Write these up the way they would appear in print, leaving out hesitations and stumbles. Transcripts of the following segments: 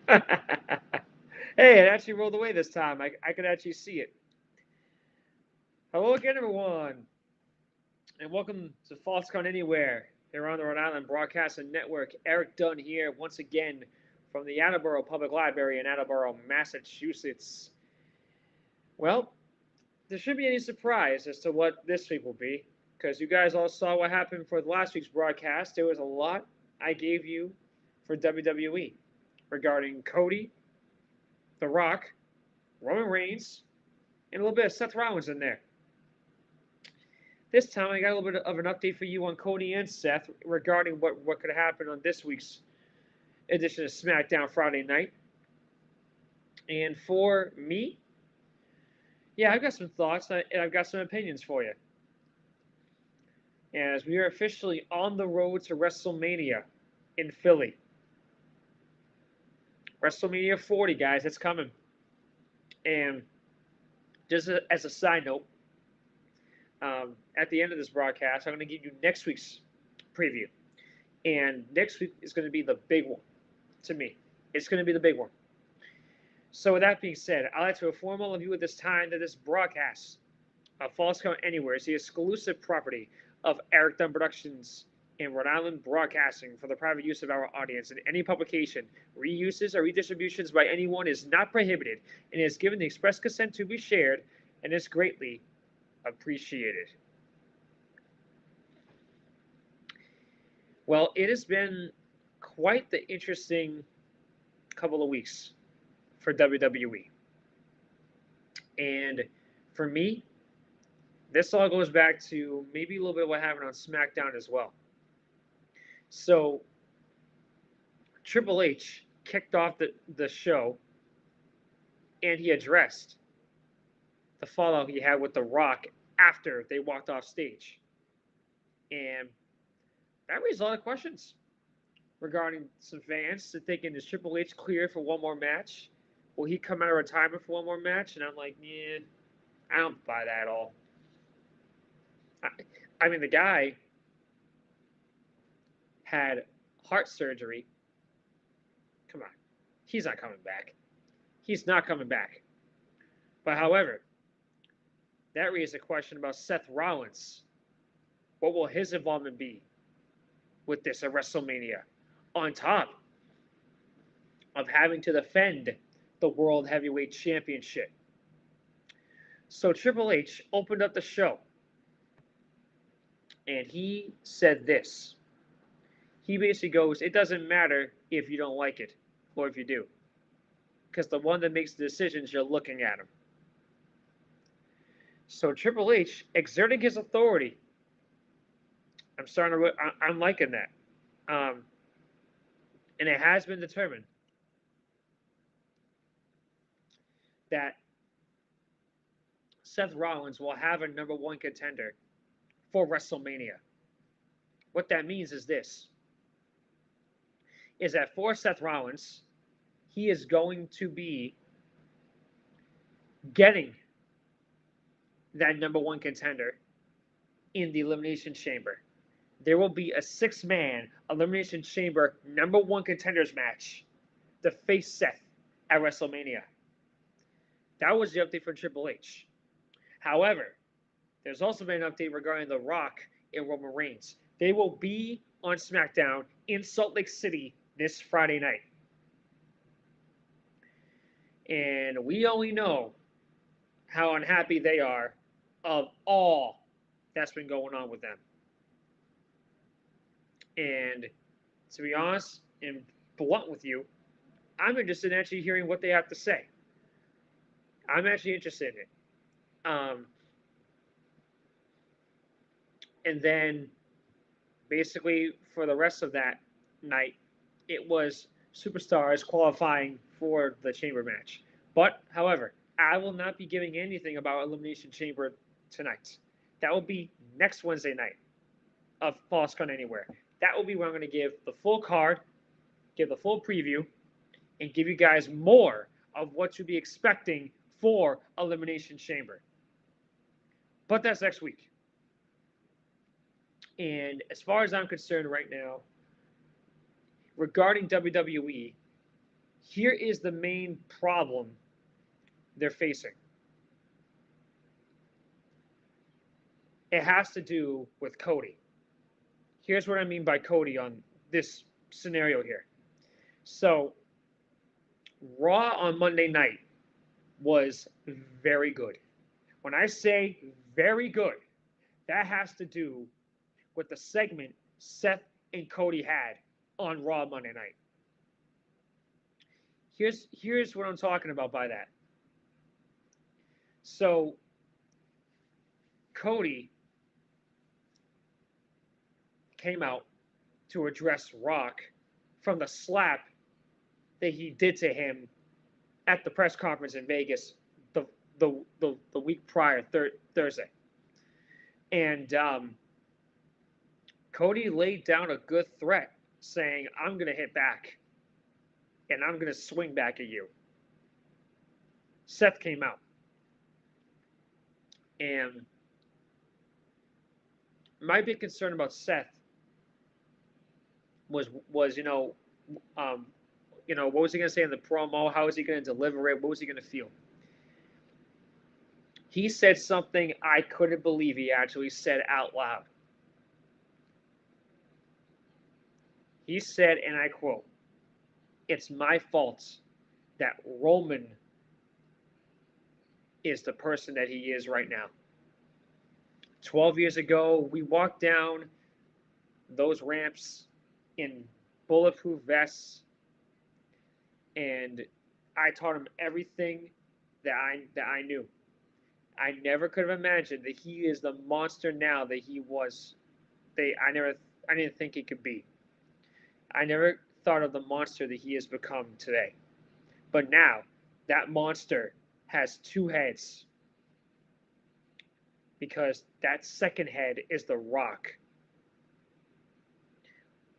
Hey, it actually rolled away this time. I could actually see it. Hello again, everyone, and welcome to False Count Anywhere here on the Rhode Island Broadcasting Network. Erik Dunn here once again from the Attleboro Public Library in Attleboro, Massachusetts. Well, there shouldn't be any surprise as to what this week will be, because you guys all saw what happened for last week's broadcast. There was a lot I gave you for WWE regarding Cody, The Rock, Roman Reigns, and a little bit of Seth Rollins in there. This time, I got a little bit of an update for you on Cody and Seth regarding what could happen on this week's edition of SmackDown Friday night. And for me, yeah, I've got some thoughts and I've got some opinions for you. As we are officially on the road to WrestleMania in Philly. WrestleMania 40, guys, it's coming. And just as a side note, at the end of this broadcast, I'm going to give you next week's preview. And next week is going to be the big one to me. It's going to be the big one. So with that being said, I'd like to inform all of you at this time that this broadcast of False Count Anywhere is the exclusive property of Erik Dunn Productions and Rhode Island Broadcasting for the private use of our audience, and any publication, reuses, or redistributions by anyone is not prohibited and is given the express consent to be shared and is greatly appreciated. Well, it has been quite the interesting couple of weeks for WWE. And for me, this all goes back to maybe a little bit of what happened on SmackDown as well. So, Triple H kicked off the show and he addressed the fallout he had with The Rock after they walked off stage. And that raised a lot of questions regarding some fans thinking, is Triple H cleared for one more match? Will he come out of retirement for one more match? And I'm like, yeah, I don't buy that at all. I mean, the guy had heart surgery. Come on. He's not coming back. He's not coming back. But however, that raised a question about Seth Rollins. What will his involvement be with this at WrestleMania? On top of having to defend the World Heavyweight Championship. So Triple H opened up the show and he said this. He basically goes, it doesn't matter if you don't like it or if you do, because the one that makes the decisions, you're looking at him. So Triple H exerting his authority. I'm liking that. And it has been determined that Seth Rollins will have a number one contender for WrestleMania. What that means is this, is that for Seth Rollins, he is going to be getting that number one contender in the Elimination Chamber. There will be a six-man Elimination Chamber number one contenders match to face Seth at WrestleMania. That was the update for Triple H. However, there's also been an update regarding The Rock and Roman Reigns. They will be on SmackDown in Salt Lake City this Friday night. And we only know how unhappy they are of all that's been going on with them. And to be honest and blunt with you, I'm interested in actually hearing what they have to say. I'm actually interested in it. And then basically for the rest of that night, it was superstars qualifying for the chamber match. But, however, I will not be giving anything about Elimination Chamber tonight. That will be next Wednesday night of False Count Anywhere. That will be where I'm going to give the full card, give the full preview, and give you guys more of what to be expecting for Elimination Chamber. But that's next week. And as far as I'm concerned right now, regarding WWE, Here is the main problem they're facing. It has to do with Cody. Here's what I mean by Cody on this scenario here. So, Raw on Monday night was very good. When I say very good, that has to do with the segment Seth and Cody had on Raw Monday night. Here's what I'm talking about by that. So, Cody came out to address Rock from the slap that he did to him at the press conference in Vegas the week prior, Thursday. And Cody laid down a good threat saying, I'm going to hit back and I'm going to swing back at you. Seth came out. And my big concern about Seth was what was he going to say in the promo? How was he going to deliver it? What was he going to feel? He said something I couldn't believe he actually said out loud. He said, and I quote, "It's my fault that Roman is the person that he is right now. 12 years ago, we walked down those ramps in bulletproof vests, and I taught him everything that I knew. I never could have imagined that he is the monster now that he was. I didn't think he could be. I never thought of the monster that he has become today. But now, that monster has two heads. Because that second head is The Rock.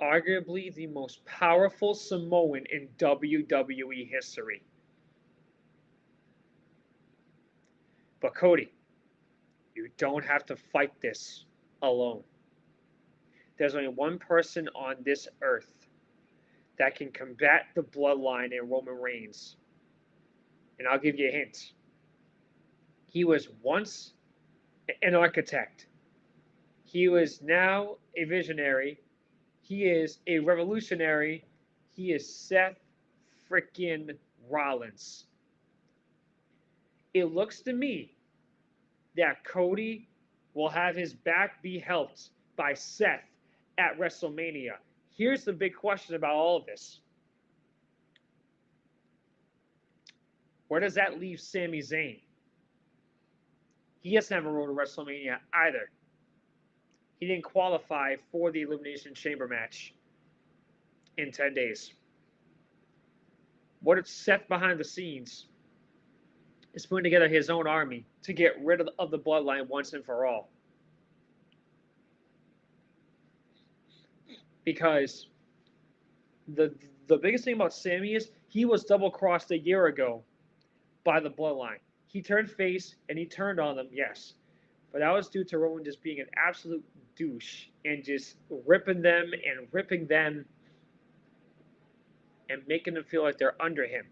Arguably the most powerful Samoan in WWE history. But Cody, you don't have to fight this alone. There's only one person on this earth that can combat the bloodline in Roman Reigns. And I'll give you a hint. He was once an architect. He was now a visionary. He is a revolutionary. He is Seth freaking Rollins. It looks to me that Cody will have his back be helped by Seth at WrestleMania. Here's the big question about all of this. Where does that leave Sami Zayn? He doesn't have a road to WrestleMania either. He didn't qualify for the Elimination Chamber match in 10 days. What if Seth behind the scenes is putting together his own army to get rid of the bloodline once and for all? Because the biggest thing about Sami is he was double-crossed a year ago by the bloodline. He turned face and he turned on them, yes. But that was due to Roman just being an absolute douche and just ripping them and making them feel like they're under him.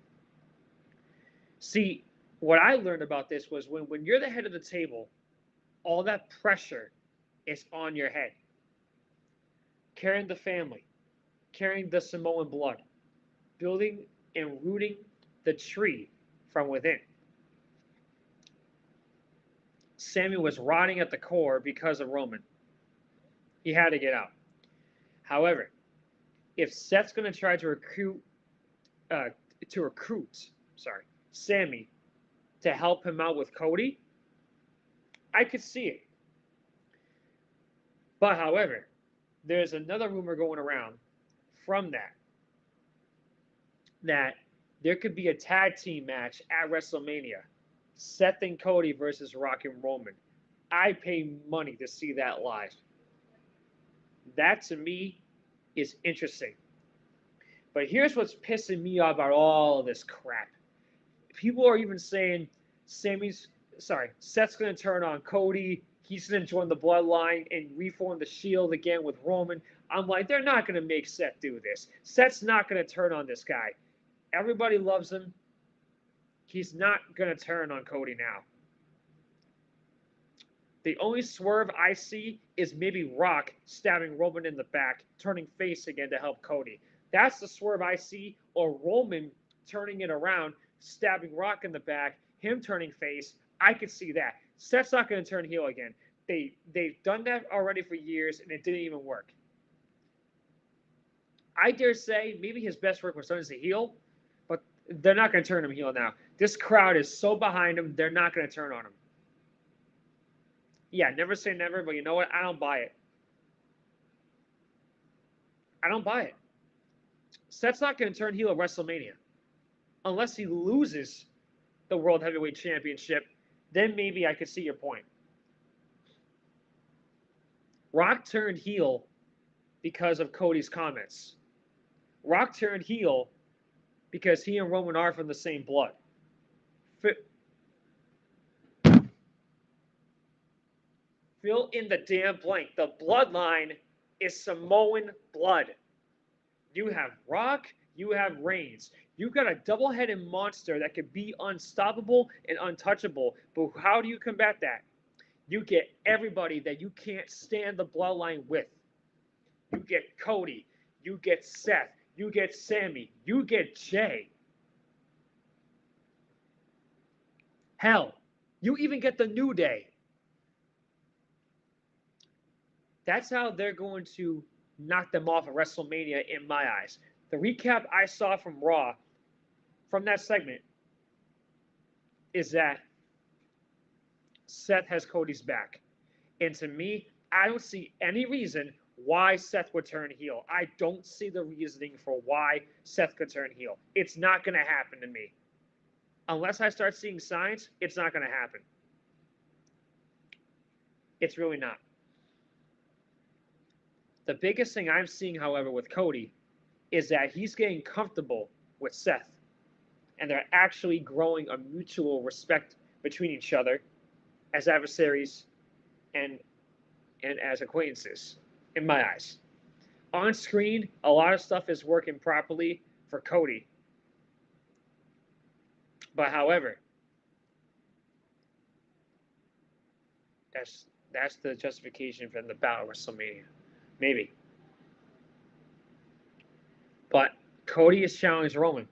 See, what I learned about this was when you're the head of the table, all that pressure is on your head. Carrying the family, carrying the Samoan blood, building and rooting the tree from within. Sami was rotting at the core because of Roman. He had to get out. However, if Seth's going to try to recruit Sami to help him out with Cody, I could see it. But however, there's another rumor going around from that there could be a tag team match at WrestleMania. Seth and Cody versus Rock and Roman. I pay money to see that live. That to me is interesting. But here's what's pissing me off about all of this crap. People are even saying Seth's going to turn on Cody. He's going to join the bloodline and reform the Shield again with Roman. I'm like, they're not going to make Seth do this. Seth's not going to turn on this guy. Everybody loves him. He's not going to turn on Cody now. The only swerve I see is maybe Rock stabbing Roman in the back, turning face again to help Cody. That's the swerve I see, or Roman turning it around, stabbing Rock in the back, him turning face. I could see that. Seth's not going to turn heel again. They've done that already for years, and it didn't even work. I dare say maybe his best work was done as a heel, but they're not going to turn him heel now. This crowd is so behind him, they're not going to turn on him. Yeah, never say never, but you know what? I don't buy it. I don't buy it. Seth's not going to turn heel at WrestleMania. Unless he loses the World Heavyweight Championship, then maybe I could see your point. Rock turned heel because of Cody's comments. Rock turned heel because he and Roman are from the same blood. Fill in the damn blank. The bloodline is Samoan blood. You have Rock, you have Reigns. You've got a double-headed monster that could be unstoppable and untouchable. But how do you combat that? You get everybody that you can't stand the bloodline with. You get Cody. You get Seth. You get Sammy. You get Jay. Hell, you even get the New Day. That's how they're going to knock them off at WrestleMania in my eyes. The recap I saw from Raw, from that segment, is that Seth has Cody's back. And to me, I don't see any reason why Seth would turn heel. I don't see the reasoning for why Seth could turn heel. It's not going to happen to me. Unless I start seeing signs, it's not going to happen. It's really not. The biggest thing I'm seeing, however, with Cody is that he's getting comfortable with Seth. And they're actually growing a mutual respect between each other as adversaries and as acquaintances, in my eyes. On screen, a lot of stuff is working properly for Cody. But however, that's the justification for the battle of WrestleMania. Maybe. But Cody has challenged Roman.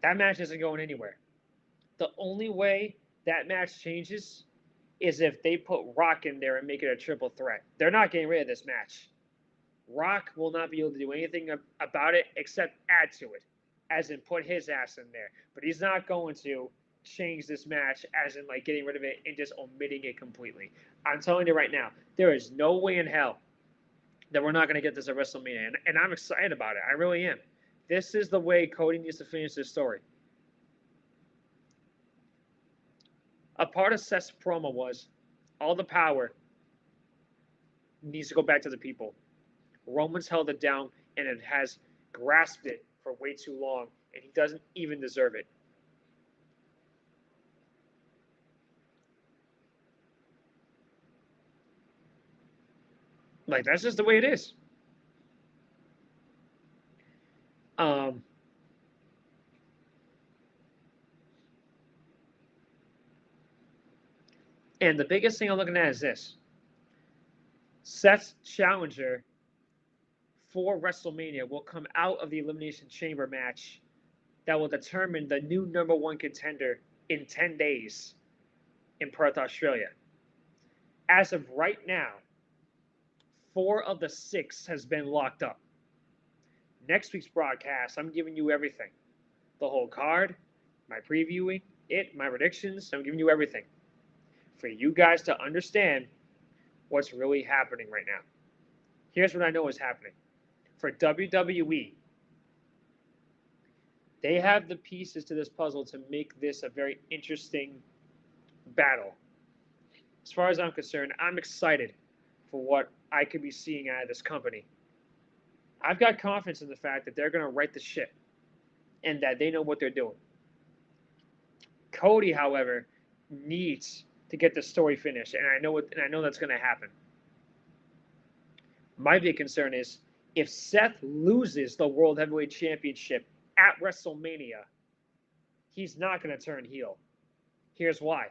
That match isn't going anywhere. The only way that match changes is if they put Rock in there and make it a triple threat. They're not getting rid of this match. Rock will not be able to do anything about it except add to it, as in put his ass in there. But he's not going to change this match as in like getting rid of it and just omitting it completely. I'm telling you right now, there is no way in hell that we're not going to get this at WrestleMania. And I'm excited about it. I really am. This is the way Cody needs to finish this story. A part of Seth's promo was all the power needs to go back to the people. Roman's held it down and it has grasped it for way too long, and he doesn't even deserve it. Like, that's just the way it is. And the biggest thing I'm looking at is this. Seth's challenger for WrestleMania will come out of the Elimination Chamber match that will determine the new #1 contender in 10 days in Perth, Australia. As of right now, 4 of the 6 has been locked up. Next week's broadcast, I'm giving you everything. The whole card, my previewing it, my predictions, I'm giving you everything. For you guys to understand what's really happening right now. Here's what I know is happening. For WWE, they have the pieces to this puzzle to make this a very interesting battle. As far as I'm concerned, I'm excited for what I could be seeing out of this company. I've got confidence in the fact that they're going to right the ship and that they know what they're doing. Cody, however, needs to get the story finished, and I know that's going to happen. My big concern is if Seth loses the World Heavyweight Championship at WrestleMania, he's not going to turn heel. Here's why.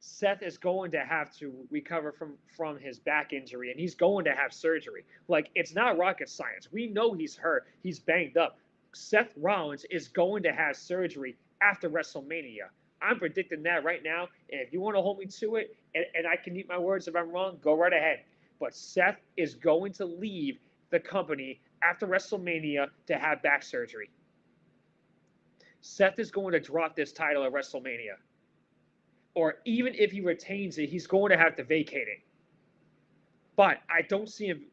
Seth is going to have to recover from his back injury, and he's going to have surgery. Like, it's not rocket science. We know he's hurt. He's banged up. Seth Rollins is going to have surgery after WrestleMania. I'm predicting that right now, and if you want to hold me to it, and I can eat my words if I'm wrong, go right ahead. But Seth is going to leave the company after WrestleMania to have back surgery. Seth is going to drop this title at WrestleMania. Or even if he retains it, he's going to have to vacate it. But I don't see him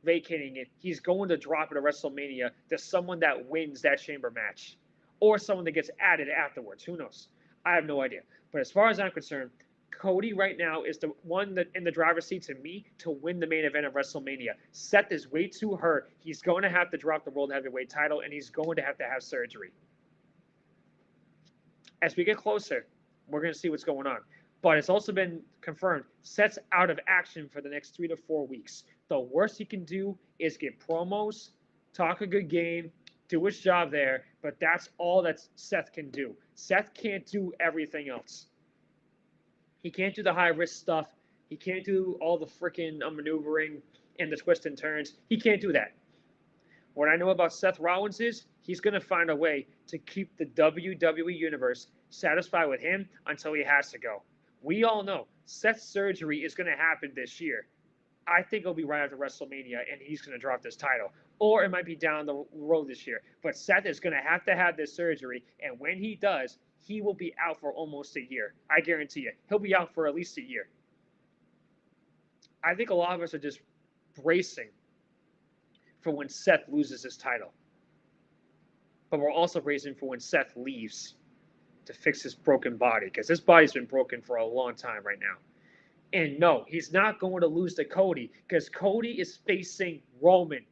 vacating it. He's going to drop it at WrestleMania to someone that wins that chamber match. Or someone that gets added afterwards. Who knows? I have no idea. But as far as I'm concerned, Cody right now is the one that in the driver's seat to me to win the main event of WrestleMania. Seth is way too hurt. He's going to have to drop the World Heavyweight title, and he's going to have surgery. As we get closer, we're going to see what's going on. But it's also been confirmed, Seth's out of action for the next 3 to 4 weeks. The worst he can do is get promos, talk a good game, do his job there, but that's all that Seth can do. Seth can't do everything else. He can't do the high-risk stuff. He can't do all the freaking maneuvering and the twists and turns. He can't do that. What I know about Seth Rollins is he's going to find a way to keep the WWE Universe satisfied with him until he has to go. We all know Seth's surgery is going to happen this year. I think it'll be right after WrestleMania, and he's going to drop this title. Or it might be down the road this year. But Seth is going to have this surgery, and when he does, he will be out for almost a year. I guarantee you. He'll be out for at least a year. I think a lot of us are just bracing for when Seth loses his title. But we're also bracing for when Seth leaves to fix his broken body, because his body's been broken for a long time right now. And no, he's not going to lose to Cody, because Cody is facing Roman.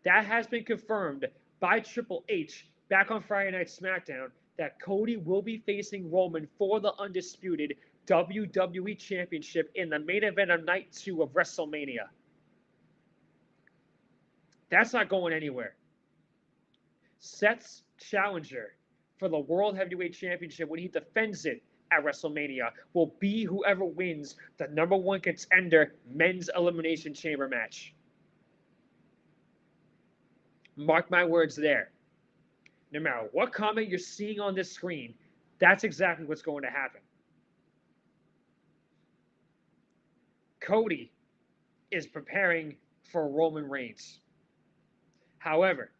That has been confirmed by Triple H back on Friday Night SmackDown, that Cody will be facing Roman for the undisputed WWE Championship in the main event of Night 2 of WrestleMania. That's not going anywhere. Seth's challenger for the World Heavyweight Championship when he defends it at WrestleMania will be whoever wins the #1 contender men's elimination chamber match. Mark my words there. No matter what comment you're seeing on this screen, that's exactly what's going to happen. Cody is preparing for Roman Reigns. However,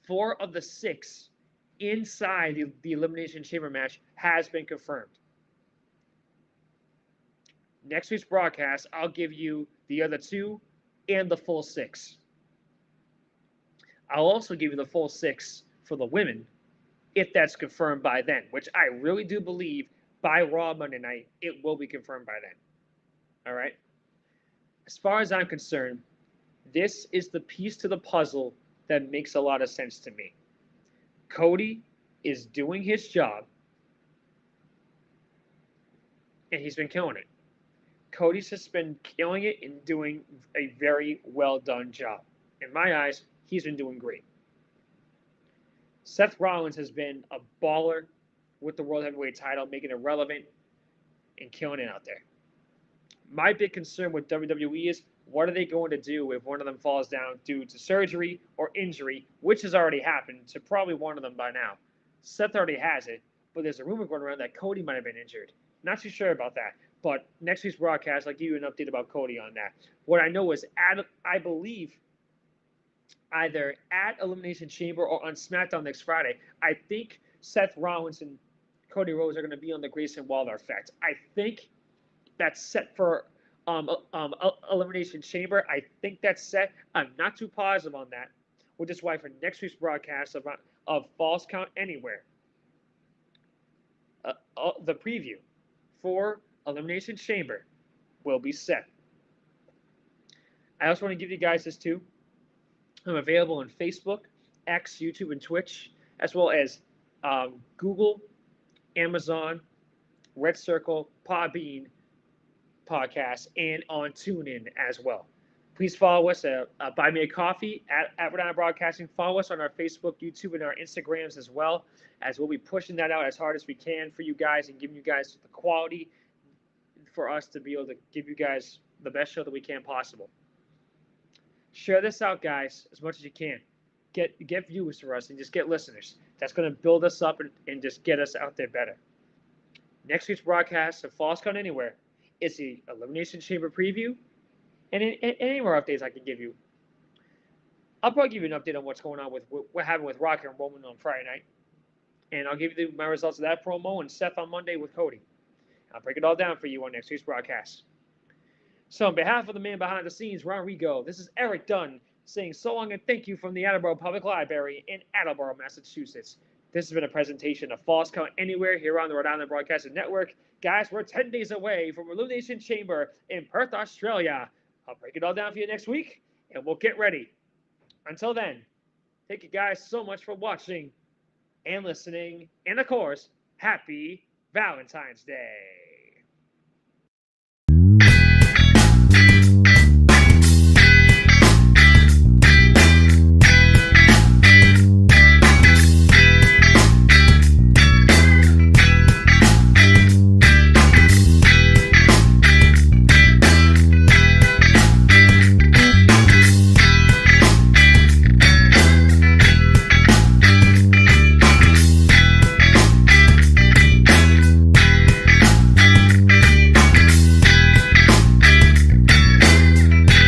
4 of the 6 inside the Elimination Chamber match has been confirmed. Next week's broadcast, I'll give you the other 2 and the full 6. I'll also give you the full 6 for the women, if that's confirmed by then, which I really do believe by Raw Monday night, it will be confirmed by then. All right? As far as I'm concerned, this is the piece to the puzzle that makes a lot of sense to me. Cody is doing his job, and he's been killing it. Cody's just been killing it and doing a very well done job. In my eyes, he's been doing great. Seth Rollins has been a baller with the World Heavyweight title, making it relevant and killing it out there. My big concern with WWE is, what are they going to do if one of them falls down due to surgery or injury, which has already happened to probably one of them by now. Seth already has it, but there's a rumor going around that Cody might have been injured. Not too sure about that, but next week's broadcast, I'll give you an update about Cody on that. What I know is, I believe, either at Elimination Chamber or on SmackDown next Friday, I think Seth Rollins and Cody Rhodes are going to be on the Grayson Waller effect. I think that's set for Elimination Chamber. I think that's set. I'm not too positive on that, which is why for next week's broadcast of Falls Count Anywhere, the preview for Elimination Chamber will be set. I also want to give you guys this too. I'm available on Facebook, X, YouTube, and Twitch, as well as Google, Amazon, Red Circle, Podbean, podcasts, and on TuneIn as well. Please follow us at Buy Me a Coffee at Rhode Island Broadcasting. Follow us on our Facebook, YouTube, and our Instagrams as well, as we'll be pushing that out as hard as we can for you guys and giving you guys the quality for us to be able to give you guys the best show that we can possible. Share this out, guys, as much as you can. Get viewers for us and just get listeners. That's going to build us up and just get us out there better. Next week's broadcast of Falls Count Anywhere is the Elimination Chamber preview and any more updates I can give you. I'll probably give you an update on what's going on with what happened with Rocket and Roman on Friday night. And I'll give you my results of that promo and Seth on Monday with Cody. I'll break it all down for you on next week's broadcast. So on behalf of the man behind the scenes, Ron Rigo, this is Erik Dunn saying so long and thank you from the Attleboro Public Library in Attleboro, Massachusetts. This has been a presentation of Falls Count Anywhere here on the Rhode Island Broadcasting Network. Guys, we're 10 days away from Elimination Chamber in Perth, Australia. I'll break it all down for you next week, and we'll get ready. Until then, thank you guys so much for watching and listening. And, of course, happy Valentine's Day.